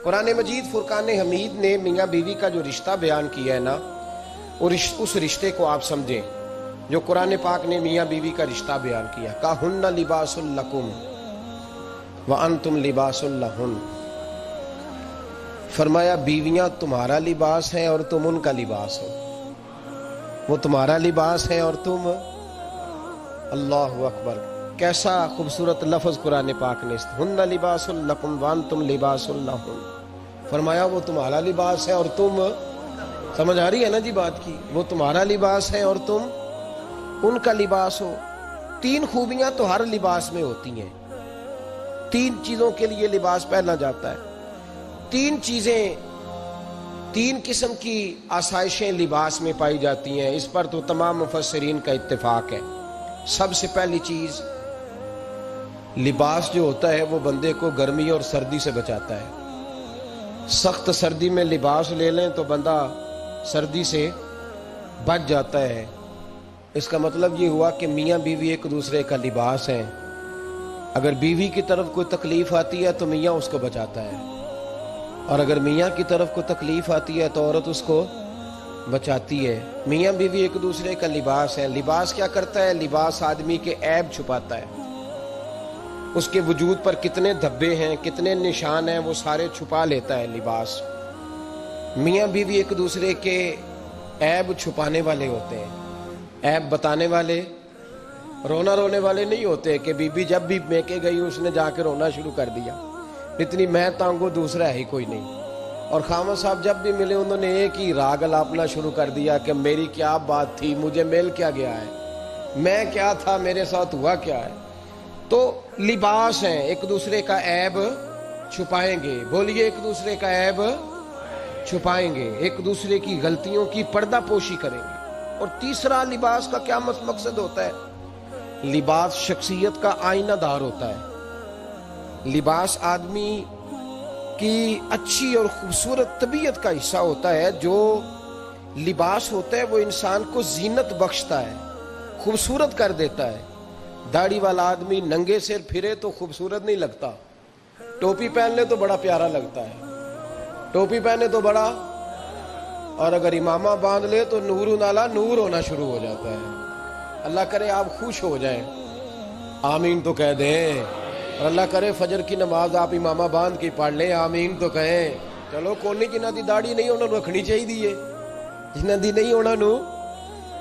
قرآن مجید فرقان حمید نے میاں بیوی کا جو رشتہ بیان کیا ہے نا، اس رشتے کو آپ سمجھیں جو قرآن پاک نے میاں بیوی کا رشتہ بیان کیا۔ کہن لباس لکم وانتم لباس لہن، فرمایا بیویاں تمہارا لباس ہیں اور تم ان کا لباس ہو۔ وہ تمہارا لباس ہے اور تم، اللہ اکبر، کیسا خوبصورت لفظ قرآن پاک نے، ہن لباس لکم وانتم لباس لہن، فرمایا وہ تمہارا لباس ہے اور تم، سمجھ آ رہی ہے نا جی بات کی، وہ تمہارا لباس ہے اور تم ان کا لباس ہو۔ تین خوبیاں تو ہر لباس میں ہوتی ہیں، تین چیزوں کے لیے لباس پہنا جاتا ہے، تین چیزیں، تین قسم کی آسائشیں لباس میں پائی جاتی ہیں، اس پر تو تمام مفسرین کا اتفاق ہے۔ سب سے پہلی چیز، لباس جو ہوتا ہے وہ بندے کو گرمی اور سردی سے بچاتا ہے۔ سخت سردی میں لباس لے لیں تو بندہ سردی سے بچ جاتا ہے۔ اس کا مطلب یہ ہوا کہ میاں بیوی ایک دوسرے کا لباس ہیں۔ اگر بیوی کی طرف کوئی تکلیف آتی ہے تو میاں اس کو بچاتا ہے، اور اگر میاں کی طرف کوئی تکلیف آتی ہے تو عورت اس کو بچاتی ہے۔ میاں بیوی ایک دوسرے کا لباس ہے۔ لباس کیا کرتا ہے؟ لباس آدمی کے عیب چھپاتا ہے، اس کے وجود پر کتنے دھبے ہیں، کتنے نشان ہیں، وہ سارے چھپا لیتا ہے لباس۔ میاں بیوی ایک دوسرے کے عیب چھپانے والے ہوتے ہیں، عیب بتانے والے، رونا رونے والے نہیں ہوتے کہ بی بی جب بھی میکے گئی اس نے جا کے رونا شروع کر دیا، اتنی میں تانگو دوسرا ہے ہی کوئی نہیں۔ اور خامد صاحب جب بھی ملے انہوں نے ایک ہی راگ الاپنا شروع کر دیا کہ میری کیا بات تھی، مجھے مل کیا گیا ہے، میں کیا تھا، میرے ساتھ ہوا کیا ہے۔ تو لباس ہیں، ایک دوسرے کا عیب چھپائیں گے، بولیے ایک دوسرے کا عیب چھپائیں گے، ایک دوسرے کی غلطیوں کی پردہ پوشی کریں گے۔ اور تیسرا، لباس کا کیا مقصد ہوتا ہے؟ لباس شخصیت کا آئینہ دار ہوتا ہے۔ لباس آدمی کی اچھی اور خوبصورت طبیعت کا حصہ ہوتا ہے۔ جو لباس ہوتا ہے وہ انسان کو زینت بخشتا ہے، خوبصورت کر دیتا ہے۔ داڑھی والا آدمی ننگے سر پھرے تو خوبصورت نہیں لگتا، ٹوپی پہن لے تو بڑا پیارا لگتا ہے، ٹوپی پہنے تو بڑا، اور اگر امامہ باندھ لے تو نور نالا نور ہونا شروع ہو جاتا ہے۔ اللہ کرے آپ خوش ہو جائیں، آمین تو کہہ دیں، اور اللہ کرے فجر کی نماز آپ امامہ باندھ کے پڑھ لیں، آمین تو کہیں۔ چلو کونی جنہ دی داڑھی نہیں انہوں نے رکھنی چاہیے دیئے، جنہ دی نہیں ہونا نو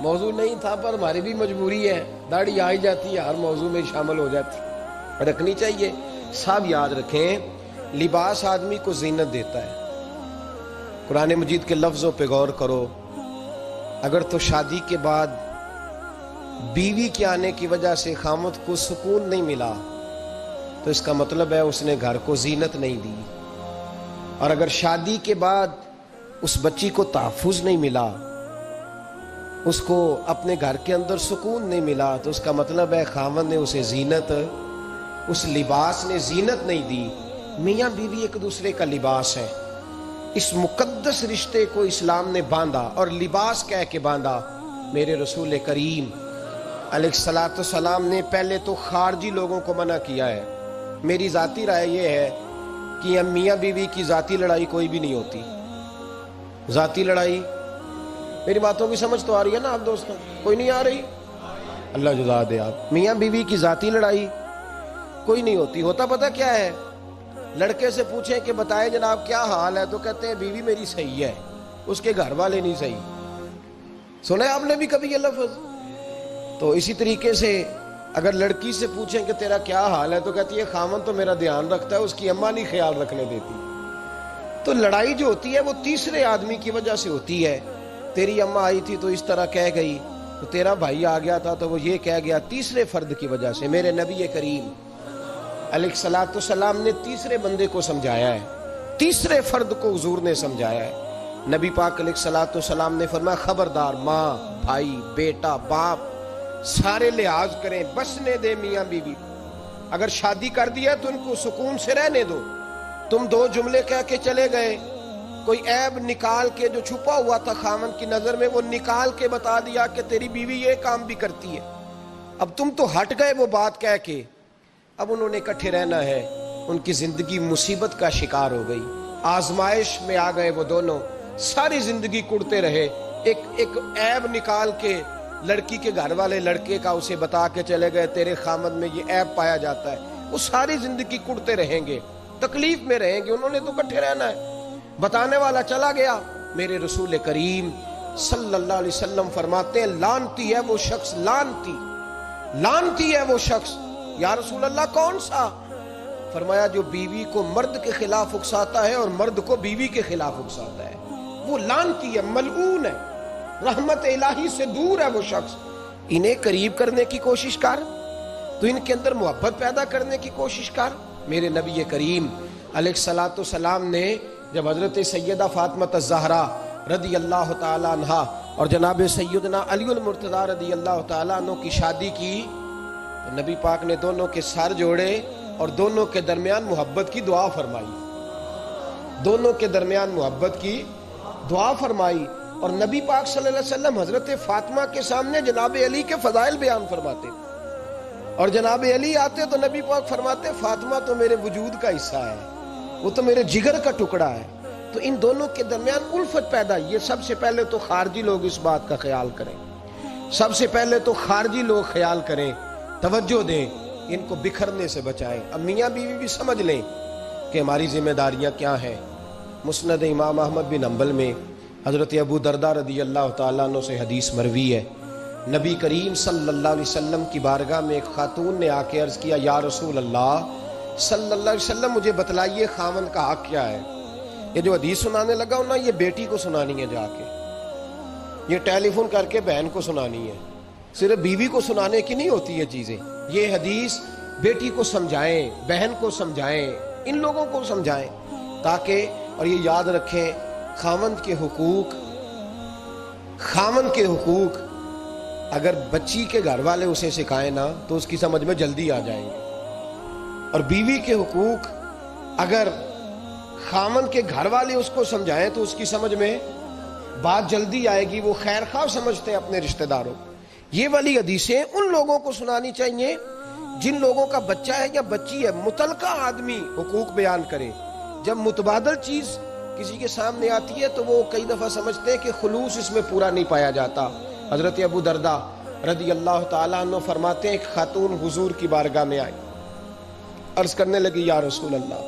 موضوع نہیں تھا، پر ہماری بھی مجبوری ہے، داڑھی آئی جاتی ہے، ہر موضوع میں شامل ہو جاتی، رکھنی چاہیے۔ سب یاد رکھیں، لباس آدمی کو زینت دیتا ہے۔ قرآن مجید کے لفظوں پہ غور کرو، اگر تو شادی کے بعد بیوی کے آنے کی وجہ سے خامد کو سکون نہیں ملا تو اس کا مطلب ہے اس نے گھر کو زینت نہیں دی، اور اگر شادی کے بعد اس بچی کو تحفظ نہیں ملا، اس کو اپنے گھر کے اندر سکون نہیں ملا، تو اس کا مطلب ہے خامد نے اسے زینت، اس لباس نے زینت نہیں دی۔ میاں بیوی ایک دوسرے کا لباس ہے۔ اس مقدس رشتے کو اسلام نے باندھا، اور لباس کہہ کے باندھا۔ میرے رسول کریم علیہ السلام نے پہلے تو خارجی لوگوں کو منع کیا ہے۔ میری ذاتی رائے یہ ہے کہ میاں بیوی کی ذاتی لڑائی کوئی بھی نہیں ہوتی۔ ذاتی لڑائی، میری باتوں کی سمجھ تو آ رہی ہے نا آپ دوستوں؟ کوئی نہیں آ رہی؟ اللہ جزا دے آپ۔ میاں بیوی کی ذاتی لڑائی کوئی نہیں ہوتی۔ ہوتا پتہ کیا ہے؟ لڑکے سے پوچھیں کہ بتائے جناب کیا حال ہے، تو کہتے ہیں بیوی میری صحیح ہے، اس کے گھر والے نہیں صحیح۔ سنا ہے آپ نے بھی کبھی یہ لفظ؟ تو اسی طریقے سے اگر لڑکی سے پوچھیں کہ تیرا کیا حال ہے، تو کہتی ہے خامن تو میرا دھیان رکھتا ہے، اس کی اماں نہیں خیال رکھنے دیتی۔ تو لڑائی جو ہوتی ہے وہ تیسرے آدمی کی وجہ سے ہوتی ہے۔ تیری اماں آئی تھی تو اس طرح کہہ گئی، تو تیرا بھائی آ گیا تھا تو وہ یہ کہہ گیا، تیسرے فرد کی وجہ سے۔ میرے نبی کریم علیہ السلام نے تیسرے بندے کو سمجھایا ہے، تیسرے فرد کو حضور نے سمجھایا ہے۔ نبی پاک علیہ السلام نے فرمایا خبردار، ماں، بھائی، بیٹا، باپ، سارے لحاظ کریں، بسنے دے میاں بیوی۔ اگر شادی کر دیا تو ان کو سکون سے رہنے دو۔ تم دو جملے کہہ کے چلے گئے، کوئی عیب نکال کے جو چھپا ہوا تھا خامن کی نظر میں وہ نکال کے بتا دیا کہ تیری بیوی یہ کام بھی کرتی ہے۔ اب تم تو ہٹ گئے وہ بات کہہ کے، اب انہوں نے اکٹھے رہنا ہے، ان کی زندگی مصیبت کا شکار ہو گئی۔ آزمائش میں آ گئے وہ دونوں، ساری زندگی کڑتے رہے، ایک عیب نکال کے لڑکی کے گھر والے لڑکے کا اسے بتا کے چلے گئے تیرے خامد میں یہ عیب پایا جاتا ہے، وہ ساری زندگی کڑتے رہیں گے، تکلیف میں رہیں گے، انہوں نے تو کٹھے رہنا ہے۔ بتانے والا چلا گیا، میرے رسول کریم صلی اللہ علیہ وسلم فرماتے ہیں لعنتی ہے وہ شخص، لعنتی ہے وہ شخص۔ یا رسول اللہ کون سا؟ فرمایا جو بیوی کو مرد کے خلاف اکساتا ہے اور مرد کو بیوی کے خلاف اکساتا ہے، وہ لعنتی ہے، ملعون ہے، رحمت الہی سے دور ہے وہ شخص۔ انہیں قریب کرنے کی کوشش کر، تو ان کے اندر محبت پیدا کرنے کی کوشش کر۔ میرے نبی کریم علیہ الصلوۃ والسلام نے جب حضرت سیدہ فاطمہ الزہرا رضی اللہ تعالی عنہا اور جناب سیدنا علی المرتضیٰ رضی اللہ تعالی عنہ کی شادی کی تو نبی پاک نے دونوں کے سر جوڑے اور دونوں کے درمیان محبت کی دعا فرمائی، دونوں کے درمیان محبت کی دعا فرمائی۔ اور نبی پاک صلی اللہ علیہ وسلم حضرت فاطمہ کے سامنے جناب علی کے فضائل بیان فرماتے، اور جناب علی آتے تو نبی پاک فرماتے فاطمہ تو میرے وجود کا حصہ ہے، وہ تو میرے جگر کا ٹکڑا ہے۔ تو ان دونوں کے درمیان الفت پیدا، یہ سب سے پہلے تو خارجی لوگ اس بات کا خیال کریں، سب سے پہلے تو خارجی لوگ خیال کریں، توجہ دیں، ان کو بکھرنے سے بچائیں۔ اب میاں بیوی بھی سمجھ لیں کہ ہماری ذمہ داریاں کیا ہیں۔ مسند امام احمد بن حنبل میں حضرت ابو درداء رضی اللہ تعالیٰ عنہ سے حدیث مروی ہے، نبی کریم صلی اللہ علیہ وسلم کی بارگاہ میں ایک خاتون نے آ کے عرض کیا یا رسول اللہ صلی اللہ علیہ وسلم مجھے بتلائیے خاوند کا حق کیا ہے۔ یہ جو حدیث سنانے لگا ہوں نا، یہ بیٹی کو سنانی ہے، جا کے یہ ٹیلی فون کر کے بہن کو سنانی ہے، صرف بیوی کو سنانے کی نہیں ہوتی یہ چیزیں۔ یہ حدیث بیٹی کو سمجھائیں، بہن کو سمجھائیں، ان لوگوں کو سمجھائیں تاکہ، اور یہ یاد رکھیں خاوند کے حقوق اگر بچی کے گھر والے اسے سکھائیں نا تو اس کی سمجھ میں جلدی آ جائیں گے، اور بیوی کے حقوق اگر خاوند کے گھر والے اس کو سمجھائیں تو اس کی سمجھ میں بات جلدی آئے گی، وہ خیر خواہ سمجھتے ہیں اپنے رشتہ داروں۔ یہ والی حدیثیں ان لوگوں کو سنانی چاہیے جن لوگوں کا بچہ ہے یا بچی ہے، متعلقہ آدمی حقوق بیان کرے۔ جب متبادل چیز کسی کے سامنے آتی ہے تو وہ کئی دفعہ سمجھتے ہیں کہ خلوص اس میں پورا نہیں پایا جاتا۔ حضرت ابو درداء رضی اللہ تعالیٰ عنہ فرماتے ہیں ایک خاتون حضور کی بارگاہ میں آئی، عرض کرنے لگی یا رسول اللہ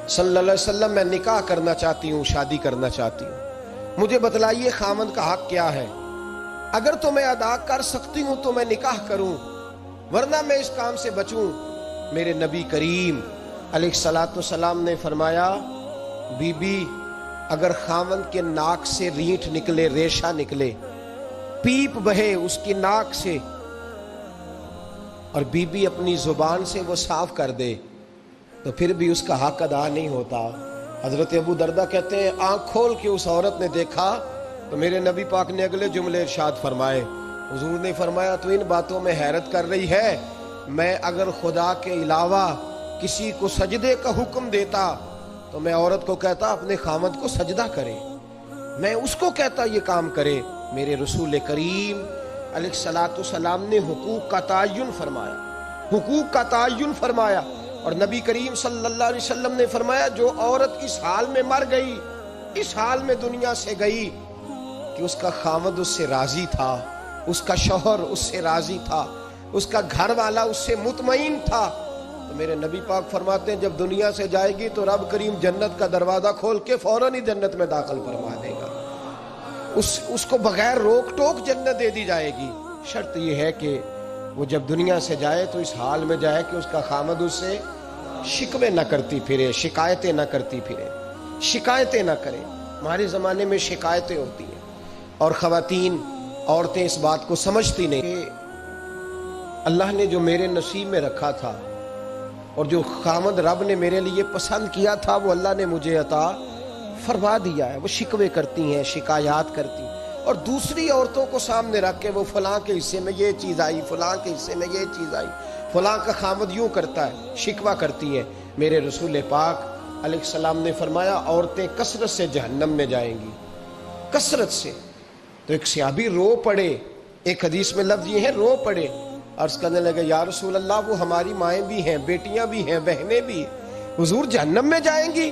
صلی اللہ علیہ وسلم میں نکاح کرنا چاہتی ہوں، شادی کرنا چاہتی ہوں، مجھے بتلائیے خاوند کا حق کیا ہے، اگر تو میں ادا کر سکتی ہوں تو میں نکاح کروں، ورنہ میں اس کام سے بچوں۔ میرے نبی کریم علیہ الصلوۃ والسلام نے فرمایا بی بی اگر خاوند کے ناک سے رینٹ نکلے، ریشہ نکلے، پیپ بہے اس کی ناک سے، اور بی بی اپنی زبان سے وہ صاف کر دے تو پھر بھی اس کا حق ادا نہیں ہوتا۔ حضرت ابو درداء کہتے ہیں آنکھ کھول کے اس عورت نے دیکھا تو میرے نبی پاک نے اگلے جملے ارشاد فرمائے، حضور نے فرمایا تو ان باتوں میں حیرت کر رہی ہے، میں اگر خدا کے علاوہ کسی کو سجدے کا حکم دیتا تو میں عورت کو کہتا اپنے خاوند کو سجدہ کرے، میں اس کو کہتا یہ کام کرے۔ میرے رسول کریم علیہ الصلوۃ والسلام نے حقوق کا تعین فرمایا، حقوق کا تعین فرمایا، اور نبی کریم صلی اللہ علیہ وسلم نے فرمایا جو عورت اس حال میں مر گئی، اس حال میں دنیا سے گئی کہ اس کا خاوند اس سے راضی تھا، اس کا شوہر اس سے راضی تھا، اس کا گھر والا اس سے مطمئن تھا، تو میرے نبی پاک فرماتے ہیں جب دنیا سے جائے گی تو رب کریم جنت کا دروازہ کھول کے فوراً ہی جنت میں داخل فرما دے گا، اس کو بغیر روک ٹوک جنت دے دی جائے گی۔ شرط یہ ہے کہ وہ جب دنیا سے جائے تو اس حال میں جائے کہ اس کا خاوند اس سے شکوے نہ کرتی پھرے، شکایتیں نہ کرتی پھرے، شکایتیں نہ کرے۔ ہمارے زمانے میں شکایتیں ہوتی ہیں اور خواتین، عورتیں اس بات کو سمجھتی نہیں کہ اللہ نے جو میرے نصیب میں رکھا تھا اور جو خاوند رب نے میرے لیے پسند کیا تھا وہ اللہ نے مجھے عطا فرما دیا ہے۔ وہ شکوے کرتی ہیں، شکایات کرتی ہیں، اور دوسری عورتوں کو سامنے رکھ کے وہ فلاں کے حصے میں یہ چیز آئی، فلاں کے حصے میں یہ چیز آئی، فلاں کا خاوند یوں کرتا ہے، شکوہ کرتی ہیں۔ میرے رسول پاک علیہ السلام نے فرمایا عورتیں کثرت سے جہنم میں جائیں گی، کثرت سے۔ تو ایک صحابی رو پڑے، ایک حدیث میں لفظ یہ ہے رو پڑے، عرض کرنے لگے یا رسول اللہ وہ ہماری مائیں بھی ہیں، بیٹیاں بھی ہیں، بہنیں بھی ہیں، حضور جہنم میں جائیں گی؟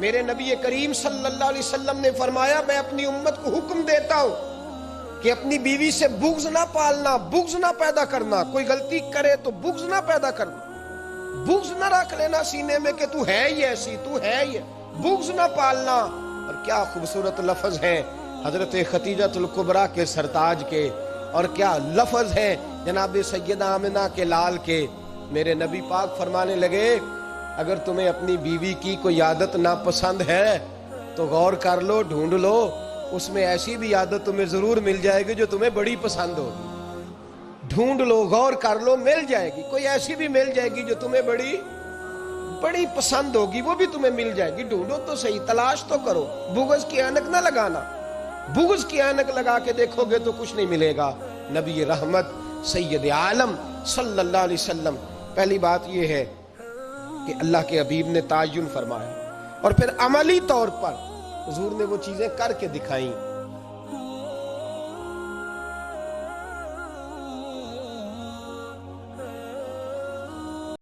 میرے نبی کریم صلی اللہ علیہ وسلم نے فرمایا میں اپنی امت کو حکم دیتا ہوں کہ اپنی بیوی سے بغض نہ پالنا، بغض نہ پیدا کرنا، کوئی غلطی کرے تو بغض نہ پیدا کرنا، بغض نہ رکھ لینا سینے میں کہ تو ہے ہی ایسی، تو ہے ہی، بغض نہ پالنا۔ اور کیا خوبصورت لفظ ہیں حضرت خدیجہ الکبریٰ کے سرتاج کے، اور کیا لفظ ہیں جناب سیدہ آمنہ کے لال کے۔ میرے نبی پاک فرمانے لگے اگر تمہیں اپنی بیوی کی کوئی عادت ناپسند ہے تو غور کر لو، ڈھونڈ لو، اس میں ایسی بھی عادت تمہیں ضرور مل جائے گی جو تمہیں بڑی پسند ہوگی۔ ڈھونڈ لو، غور کر لو، مل جائے گی، کوئی ایسی بھی مل جائے گی جو تمہیں بڑی پسند ہوگی، وہ بھی تمہیں مل جائے گی۔ ڈھونڈو تو صحیح، تلاش تو کرو، بغض کی اینک نہ لگانا، بغض کی اینک لگا کے دیکھو گے تو کچھ نہیں ملے گا۔ نبی رحمت سید عالم صلی اللہ علیہ وسلم، پہلی بات یہ ہے کہ اللہ کے حبیب نے تعین فرمایا، اور پھر عملی طور پر حضور نے وہ چیزیں کر کے دکھائیں